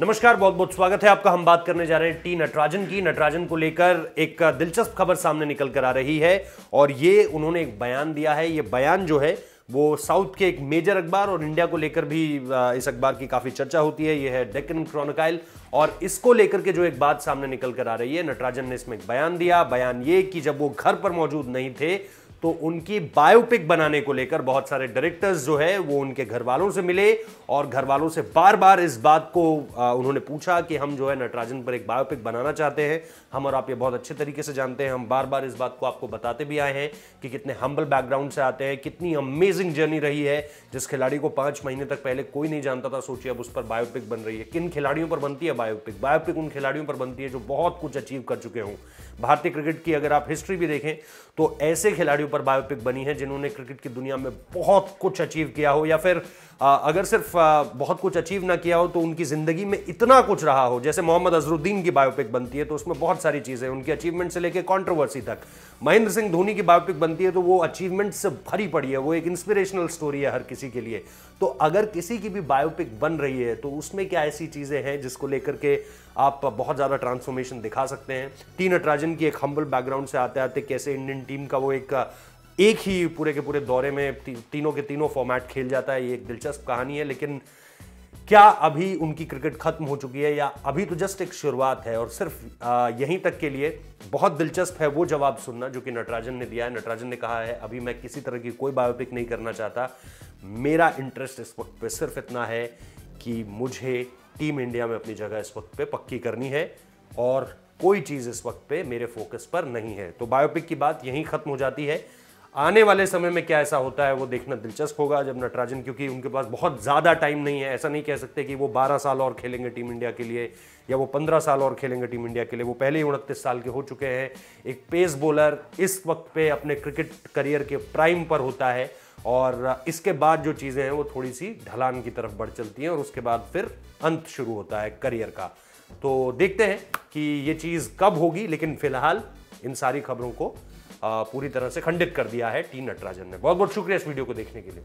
नमस्कार, बहुत बहुत स्वागत है आपका। हम बात करने जा रहे हैं टी नटराजन की। नटराजन को लेकर एक दिलचस्प खबर सामने निकल कर आ रही है और ये उन्होंने एक बयान दिया है। ये बयान जो है वो साउथ के एक मेजर अखबार और इंडिया को लेकर भी इस अखबार की काफी चर्चा होती है। ये है डेक्कन क्रॉनिकल और इसको लेकर के जो एक बात सामने निकल कर आ रही है, नटराजन ने इसमें एक बयान दिया। बयान ये कि जब वो घर पर मौजूद नहीं थे तो उनकी बायोपिक बनाने को लेकर बहुत सारे डायरेक्टर्स जो है वो उनके घर वालों से मिले और घर वालों से बार बार इस बात को उन्होंने पूछा कि हम जो है नटराजन पर एक बायोपिक बनाना चाहते हैं। हम और आप ये बहुत अच्छे तरीके से जानते हैं, हम बार बार इस बात को आपको बताते भी आए हैं कि कितने हम्बल बैकग्राउंड से आते हैं, कितनी अमेजिंग जर्नी रही है। जिस खिलाड़ी को 5 महीने तक पहले कोई नहीं जानता था, सोचिए अब उस पर बायोपिक बन रही है। किन खिलाड़ियों पर बनती है बायोपिक? बायोपिक उन खिलाड़ियों पर बनती है जो बहुत कुछ अचीव कर चुके हों। भारतीय क्रिकेट की अगर आप हिस्ट्री भी देखें तो ऐसे खिलाड़ियों पर बायोपिक बनी है जिन्होंने क्रिकेट की दुनिया में बहुत कुछ अचीव किया हो, या फिर अगर सिर्फ बहुत कुछ अचीव ना किया हो तो उनकी जिंदगी में इतना कुछ रहा हो। जैसे मोहम्मद अजहरुद्दीन की बायोपिक बनती है तो उसमें बहुत सारी चीजें, उनकी अचीवमेंट से लेकर कंट्रोवर्सी तक। महेंद्र सिंह धोनी की बायोपिक बनती है तो वो अचीवमेंट से भरी पड़ी है, वो एक इंस्पिरेशनल स्टोरी है हर किसी के लिए। तो अगर किसी की भी बायोपिक बन रही है तो उसमें क्या ऐसी चीजें हैं जिसको लेकर के आप बहुत ज्यादा ट्रांसफॉर्मेशन दिखा सकते हैं। टी नटराजन की एक हम्बल बैकग्राउंड से आते आते कैसे इंडियन टीम का वो एक ही पूरे के पूरे दौरे में तीनों के तीनों फॉर्मेट खेल जाता है, ये एक दिलचस्प कहानी है। लेकिन क्या अभी उनकी क्रिकेट खत्म हो चुकी है या अभी तो जस्ट एक शुरुआत है? और सिर्फ यहीं तक के लिए बहुत दिलचस्प है वो जवाब सुनना जो कि नटराजन ने दिया है। नटराजन ने कहा है अभी मैं किसी तरह की कोई बायोपिक नहीं करना चाहता, मेरा इंटरेस्ट इस वक्त पे सिर्फ इतना है कि मुझे टीम इंडिया में अपनी जगह इस वक्त पे पक्की करनी है और कोई चीज इस वक्त पे मेरे फोकस पर नहीं है। तो बायोपिक की बात यहीं खत्म हो जाती है। आने वाले समय में क्या ऐसा होता है वो देखना दिलचस्प होगा जब नटराजन, क्योंकि उनके पास बहुत ज़्यादा टाइम नहीं है। ऐसा नहीं कह सकते कि वो 12 साल और खेलेंगे टीम इंडिया के लिए या वो 15 साल और खेलेंगे टीम इंडिया के लिए। वो पहले ही 29 साल के हो चुके हैं। एक पेस बॉलर इस वक्त पे अपने क्रिकेट करियर के प्राइम पर होता है और इसके बाद जो चीज़ें हैं वो थोड़ी सी ढलान की तरफ बढ़ चलती हैं और उसके बाद फिर अंत शुरू होता है करियर का। तो देखते हैं कि ये चीज़ कब होगी, लेकिन फिलहाल इन सारी खबरों को पूरी तरह से खंडित कर दिया है टी नटराजन ने। बहुत बहुत शुक्रिया इस वीडियो को देखने के लिए।